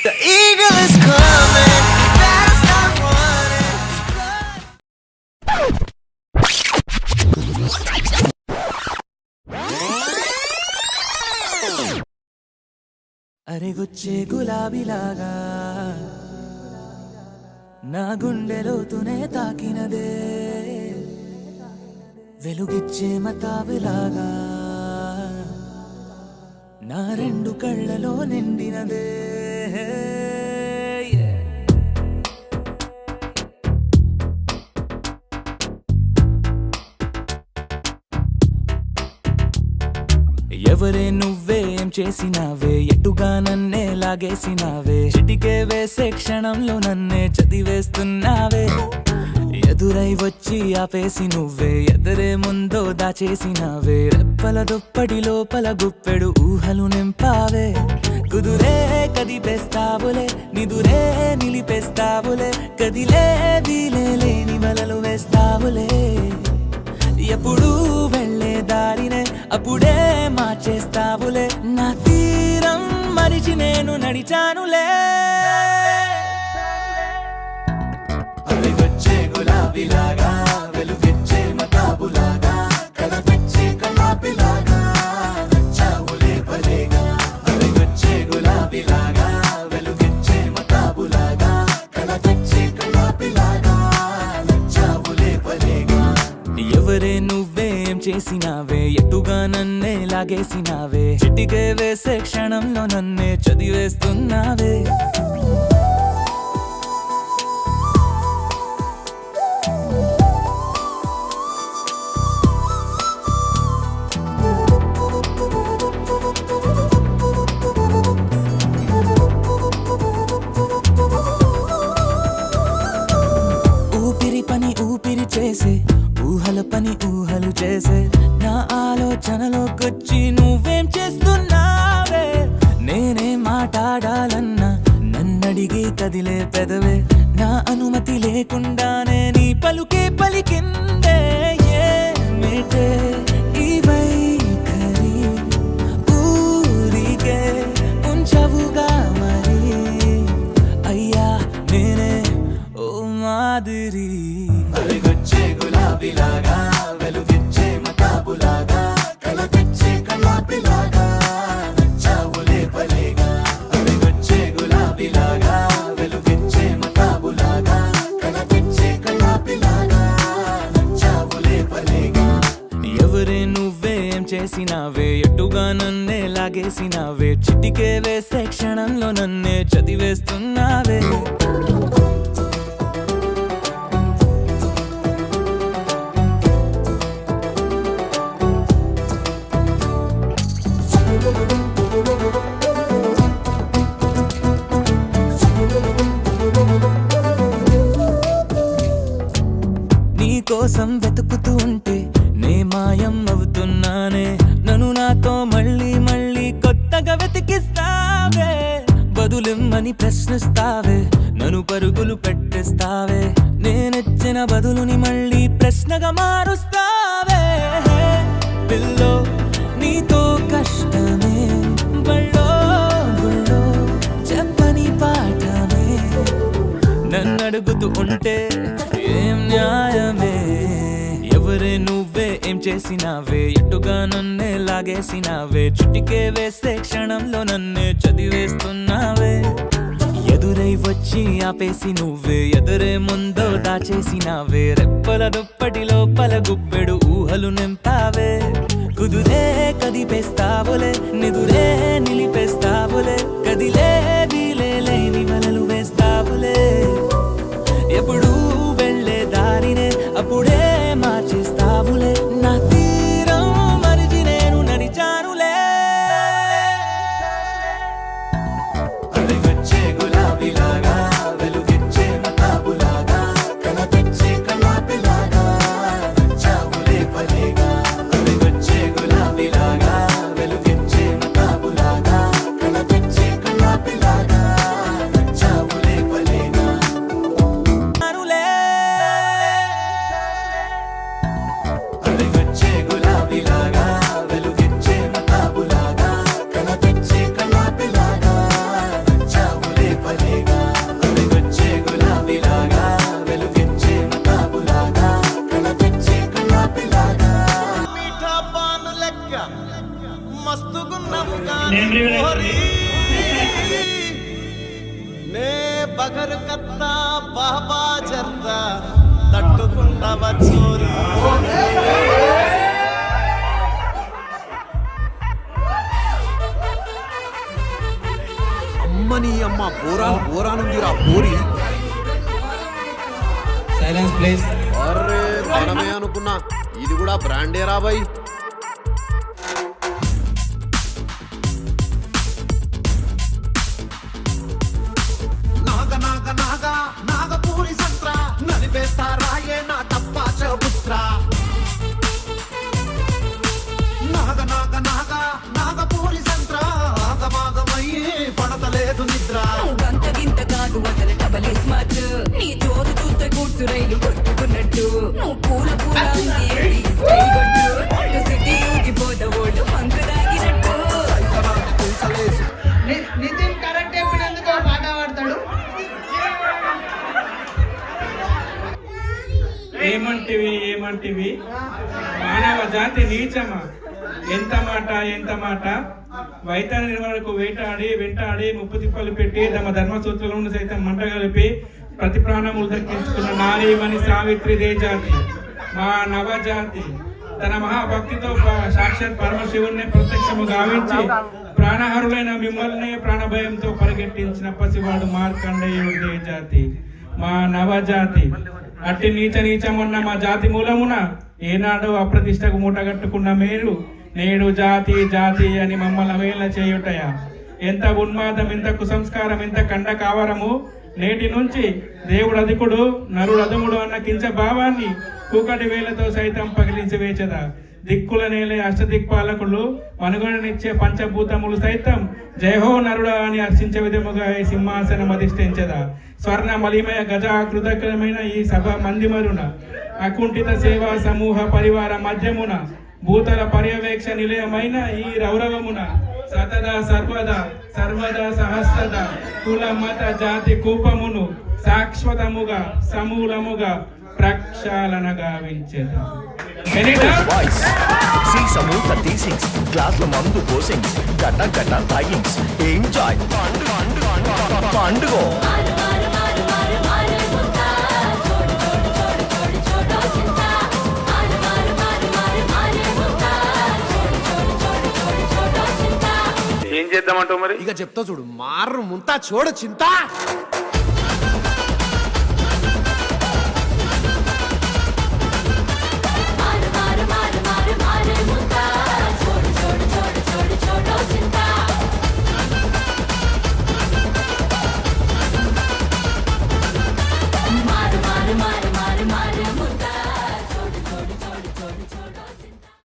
The eagle is coming, you better start running. అరే గుచ్చే గులాబీలాగా నా గుండెలోతునే తాకినదే వెలుగిచ్చే మతాబిలాగా నా రెండు కళ్ళలో నిండినదే ఎవరే నువ్వేం చేసినావే ఎటుగా నన్నే లాగేసినావే చిటికే వేసే క్షణంలో నన్నే చదివేస్తున్నావే ఎదురై వచ్చి ఆపేసి నువ్వే ఎదరే ముందో దాచేసినావే రెప్పల దుప్పటి లోపల గుప్పెడు ఊహలు నింపావే కుదురే కదిపేస్తావులే నిదురే నిలిపేస్తావులే కదిలే వీలే లేని వలలు వేస్తావులే ఎప్పుడు వెళ్ళే దారినే అప్పుడే మార్చేస్తావులే నా తీరం మరిచి నేను నడిచానులే వచ్చే గులాబీలాగా వెలుగిచ్చే మతాబులాగా కలపిచ్చే కలాపిలాగా నచ్చావులే భలేగా వచ్చే గులాబీలాగా వెలుగిచ్చే మతాబులాగా కలపిచ్చే కలాపిలాగా నచ్చావులే భలేగా ఎవరే నువ్వేం చేసినావే ఎటుగా నన్నే లాగేసినావే చిటికే వేసే క్షణంలో నన్నే చదివేస్తున్నావే ఊపిరి చేసే ఊహల పని ఊహలు చేసే నా ఆలోచనలోకొచ్చి నువ్వేం చేస్తున్నావే నేనే మాట్లాడాలన్నా నన్నడిగి కదిలే పెదవే నా అనుమతి లేకుండానే నీ పలుకే పలికిందే ఏమిటే ఈ వైఖరి ఊరికే ఉంచవుగా మరి అయ్యా నేనే ఓ మాదిరి వచ్చే గులాబీలాగా వెలుగిచ్చే మతాబులాగా కలపిచ్చే కలాపిలాగా నచ్చావులే భలేగా వచ్చే గులాబీలాగా వెలుగిచ్చే మతాబులాగా కలపిచ్చే కలాపిలాగా నచ్చావులే భలేగా ఎవరే నువ్వేం చేసినావే ఎటుగా నన్నే లాగేసినావే చిటికే వేసే క్షణంలో నన్నే చదివేస్తున్నావే కోసం వెతుకుతూ ఉంటే నే మాయం అవుతున్నానే నన్ను నాతో మళ్ళీ మళ్ళీ కొత్తగా వెతికిస్తావే బదులిమ్మని ప్రశ్నిస్తావే నన్ను పరుగులు పెట్టిస్తావే నేనెచ్చిన బదులుని మళ్ళీ ప్రశ్నగా మారుస్తావే పిల్లో నీతో కష్టమే బళ్ళో గుళ్ళో చెప్పని పాఠమే నన్నడుగుతూ ఉంటే ఏం న్యాయమే ఎవరే నువ్వే ఏం చేసినావే ఎటుగా నన్నే లాగేసినావే చుట్టికే వేసే క్షణంలో నన్నే చదివేస్తున్నావే ఎదురై వచ్చి ఆపేసి నువ్వే ఎదురే ముందో దాచేసినావే రెప్పల దుప్పటి లోపల గుప్పెడు ఊహలు నింపావే కుదురే కదిపేస్తావులే నిదురే నిలిపేస్తావులే కదిలే వీలే లేని వలలు వేస్తావులే ఎప్పుడు వెళ్ళే దారినే అప్పుడే మార్చేస్తావులే నా తీరం మరిచి నేను నడిచానులే వచ్చే గులాబీలాగా వెలుగిచ్చే మతాబులాగా కలపిచ్చే కలాపిలాగా నచ్చావులే భలేగా వచ్చే గులాబీలాగా వెలుగిచ్చే మతాబులాగా కలపిచ్చే కలాపిలాగా నచ్చావులే భలేగా వచ్చే గులాబీలాగా వెలుగిచ్చే మతాబులాగా కలపిచ్చే కలాపిలాగా పగరు కత్తా బాబా జర్దా తట్టుకుంటావా చోరీ అమ్మని అమ్మ బోరానుందిరా పోరి సైలెన్స్ ప్లీజ్. అరే మనమే అనుకున్నా ఇది కూడా బ్రాండే రాబాయ్ నాగపూరి సంత్ర నలిపేస్తారాయే నా తప్పా చబుత్ర నాగపూరి సంత్ర ఆగమాగమయ్యే పడతలేదు నిద్ర గంత గింత కాదు అసలు డబల్ స్మార్ట్ నీ జోరు చూస్తే కూర్చు రైలు కొట్టుకున్నట్టు నువ్వు పూల పూల సిటీ ఊగిపోదవోళ్ళు మంకు దాగినట్టు నితిన్ కరెక్ట్ చెప్పినందుకు ఆ పాట పాడతాడు. ఏమంటివి మానవ జాతి నీచమా ఎంత మాట వైతన నిర్వహణకు వెంటాడి ముప్పు తిప్పలు పెట్టి తమ ధర్మసూత్రాలను సైతం మంట కలిపి ప్రతి ప్రాణములు దక్కించుకున్న నారీమణి సావిత్రిదే జాతి మా నవజాతి తన మహాభక్తితో సాక్షాత్ పరమశివుణ్ణి ప్రత్యక్షము గావించి ప్రాణహరులైన మిమ్మల్ని ప్రాణభయంతో పరిగెట్టించిన పసివాడు మార్కండేయుడే జాతి మా నవజాతి అట్టి నీచమున్న మా జాతి మూలమున ఏనాడు అప్రతిష్టకు మూటగట్టుకున్న మీరు నేడు జాతి అని మమ్మల్ని వేళ చేయుటయా ఎంత ఉన్మాదం, ఎంత కుసంస్కారం, ఎంత కండ కావరము. నేటి నుంచి దేవుడు అధికుడు నరుడు అధముడు అన్న కించ భావాన్ని కూకటి వేలతో సైతం పగిలించి వేచదా. దిక్కుల నేలే అష్టదిక్పాలకులు మనుగడనిచ్చే పంచభూతములు సైతం జయహో నరుడా అని హర్షించే విధముగా ఈ సింహాసనం అధిష్ఠించదా. స్వర్ణ మలిమయ గజాకృతమైన ఈ సభ మందిమరున అకుంఠిత సేవా సమూహ పరివార మధ్యమున భూతల పర్యవేక్ష నిలయమైన ఈ రౌరవమున సతదా సర్వదా సహస్రద కుల మత జాతి కూపమును శాశ్వతముగా సమూలముగా ప్రక్షాళన గావించెదా. Voice. See some of the teachings, class లో మందు కోసింగ్స్, గట్ట తాగింగ్స్, ఎంజాయ్ పండుగ. ఏం చేద్దామంటావు మరి? ఇక చెప్తా చూడు మారు ముంతా చూడు చింత